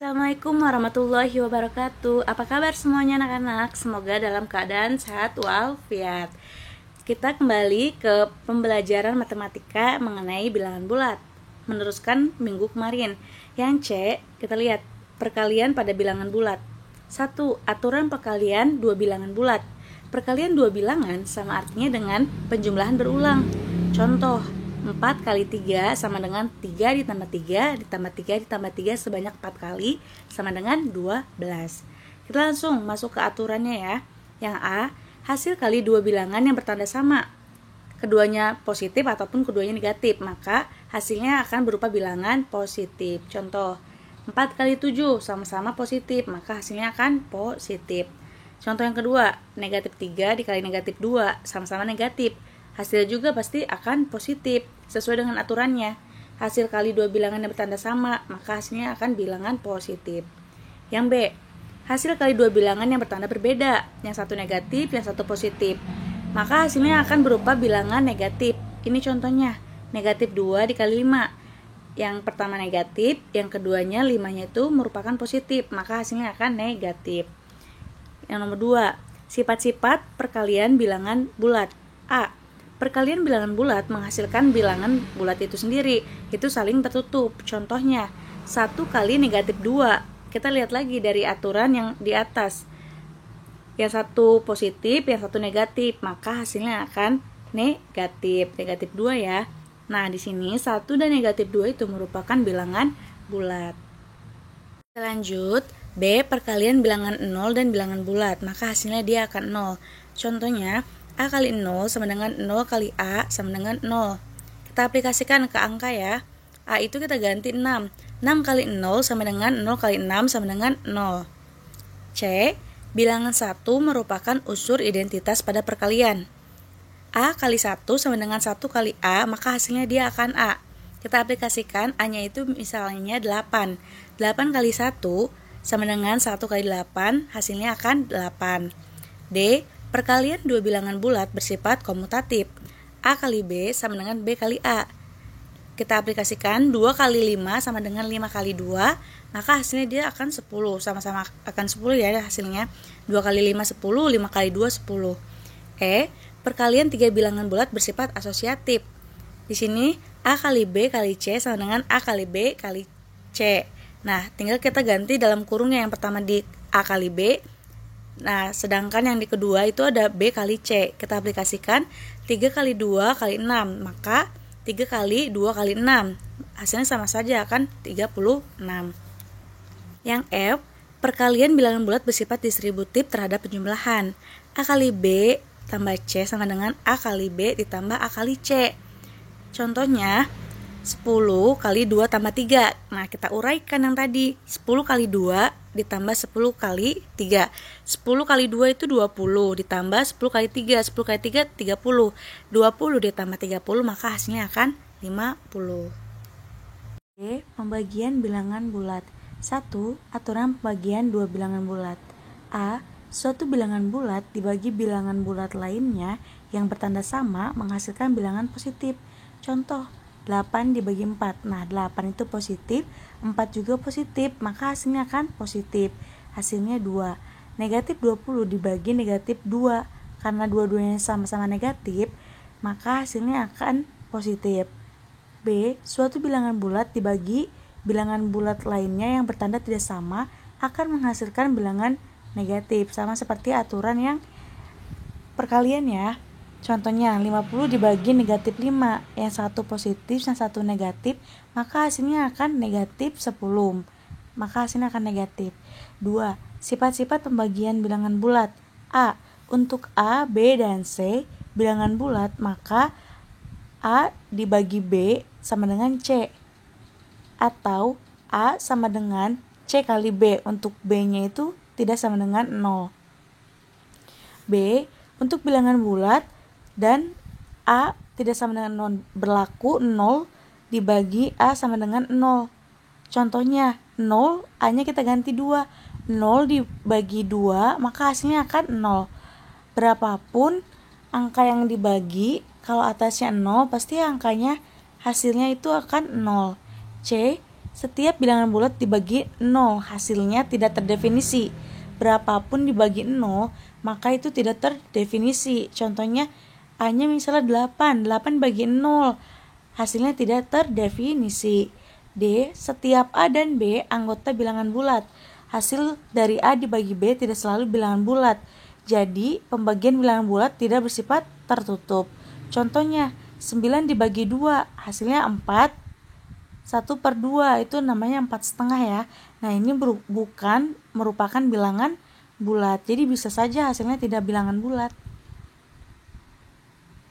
Assalamualaikum warahmatullahi wabarakatuh. Apa kabar semuanya anak-anak? Semoga dalam keadaan sehat walafiat. Kita kembali ke pembelajaran matematika mengenai bilangan bulat. Meneruskan minggu kemarin. Yang C, kita lihat perkalian pada bilangan bulat. 1. Aturan perkalian dua bilangan bulat. Perkalian dua bilangan sama artinya dengan penjumlahan berulang. Contoh, 4 kali 3 sama dengan 3 ditambah 3 ditambah 3 ditambah 3 sebanyak 4 kali sama dengan 12. Kita langsung masuk ke aturannya ya. Yang A, hasil kali dua bilangan yang bertanda sama. Keduanya positif ataupun keduanya negatif, maka hasilnya akan berupa bilangan positif. Contoh, 4 kali 7 sama-sama positif, maka hasilnya akan positif. Contoh yang kedua, negatif 3 dikali negatif 2 sama-sama negatif. Hasilnya juga pasti akan positif sesuai dengan aturannya. Hasil kali dua bilangan yang bertanda sama, maka hasilnya akan bilangan positif. Yang B, hasil kali dua bilangan yang bertanda berbeda, yang satu negatif, yang satu positif, maka hasilnya akan berupa bilangan negatif. Ini contohnya, negatif 2 dikali 5. Yang pertama negatif, yang keduanya 5-nya itu merupakan positif, maka hasilnya akan negatif. Yang nomor 2, sifat-sifat perkalian bilangan bulat. A, perkalian bilangan bulat menghasilkan bilangan bulat itu sendiri, itu saling tertutup. Contohnya, 1 kali negatif 2. Kita lihat lagi dari aturan yang di atas. Yang satu positif, yang satu negatif, maka hasilnya akan negatif. Negatif 2 ya. Nah, di sini 1 dan negatif 2 itu merupakan bilangan bulat. Kita lanjut, B, perkalian bilangan 0 dan bilangan bulat, maka hasilnya dia akan 0. Contohnya, A kali 0 sama dengan 0 kali A sama dengan 0. Kita aplikasikan ke angka ya. A itu kita ganti 6. 6 kali 0 sama dengan 0 kali 6 sama dengan 0. C, bilangan 1 merupakan unsur identitas pada perkalian. A kali 1 sama dengan 1 kali A, maka hasilnya dia akan A. Kita aplikasikan, A-nya itu misalnya 8. 8 kali 1 sama dengan 1 kali 8, hasilnya akan 8. D, perkalian dua bilangan bulat bersifat komutatif. A kali B sama dengan B kali A. Kita aplikasikan 2 kali 5 sama dengan 5 kali 2, maka hasilnya dia akan 10. Sama-sama akan 10 ya hasilnya. 2 kali 5 10, 5 kali 2 10. E, perkalian tiga bilangan bulat bersifat asosiatif. Di sini A kali B kali C sama dengan A kali B kali C. Nah, tinggal kita ganti dalam kurungnya, yang pertama di A kali B. Nah, sedangkan yang di kedua itu ada B kali C. Kita aplikasikan 3 kali 2 kali 6, maka 3 kali 2 kali 6. Hasilnya sama saja, akan 36. Yang F, perkalian bilangan bulat bersifat distributif terhadap penjumlahan. A kali B tambah C sama dengan A kali B ditambah A kali C. Contohnya, 10 kali 2 tambah 3. Nah, kita uraikan yang tadi. 10 kali 2 ditambah 10 kali 3. 10 kali 2 itu 20, ditambah 10 kali 3. 10 kali 3, 30. 20 ditambah 30, maka hasilnya akan 50. D, pembagian bilangan bulat. 1. Aturan pembagian dua bilangan bulat. A, suatu bilangan bulat dibagi bilangan bulat lainnya yang bertanda sama menghasilkan bilangan positif. Contoh, 8 dibagi 4. Nah, 8 itu positif, 4 juga positif, maka hasilnya akan positif. Hasilnya 2. Negatif 20 dibagi negatif 2. Karena dua-duanya sama-sama negatif, maka hasilnya akan positif. B, suatu bilangan bulat dibagi bilangan bulat lainnya yang bertanda tidak sama akan menghasilkan bilangan negatif. Sama seperti aturan yang perkalian ya. Contohnya, 50 dibagi negatif 5, yang satu positif, yang satu negatif, maka hasilnya akan negatif 10. Maka hasilnya akan negatif. 2. Sifat-sifat pembagian bilangan bulat. A, untuk A, B, dan C bilangan bulat, maka A dibagi B sama dengan C. Atau A sama dengan C kali B, untuk B-nya itu tidak sama dengan 0. B, untuk bilangan bulat dan A tidak sama dengan 0, berlaku 0 dibagi A sama dengan 0. Contohnya, 0, A-nya kita ganti 2. 0 dibagi 2, maka hasilnya akan 0. Berapapun angka yang dibagi, kalau atasnya 0, pasti angkanya hasilnya itu akan 0. C, Setiap bilangan bulat dibagi 0, hasilnya tidak terdefinisi. Berapapun dibagi 0, maka itu tidak terdefinisi. Contohnya, A-nya misalnya 8 bagi 0, hasilnya tidak terdefinisi. D. Setiap A dan B anggota bilangan bulat. Hasil dari A dibagi B tidak selalu bilangan bulat. Jadi, pembagian bilangan bulat tidak bersifat tertutup. Contohnya, 9 dibagi 2, hasilnya 4. 1/2 itu namanya 4,5 ya. Nah, ini bukan merupakan bilangan bulat. Jadi bisa saja hasilnya tidak bilangan bulat.